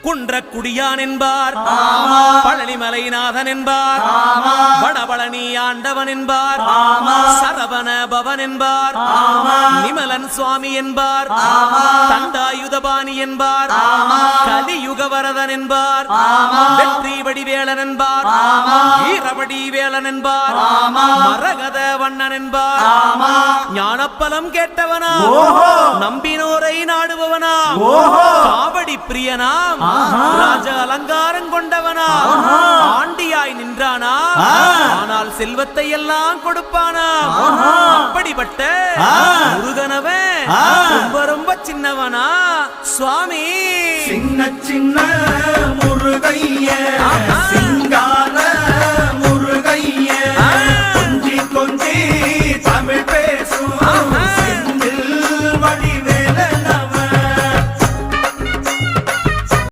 குன்றக்குடியான் என்பார், பழனிமலைநாதன் என்பார், வடபழனி ஆண்டவன் என்பார், சரவண பவன் என்பார், நிமலன் சுவாமி என்பார், தண்டாயுதபாணி என்பார், கலியுகவரதன் என்பார், வெற்றி வடிவேலன் என்பார், வீரவடி வேலன் என்பார், மரகத வண்ணன் என்பார், ஞானப்பலம் கேட்டவனா, நம்பினோரை நாடுபவனா, காவடி பிரியனாம், ராஜ அலங்காரம் கொண்டவனா, ஆண்டியாய் நின்றானா, ஆனால் செல்வத்தை எல்லாம் கொடுப்பானா. அப்படிப்பட்ட முருகனவன் ரொம்ப ரொம்ப சின்னவனா சுவாமி. சின்ன சின்ன முருகைய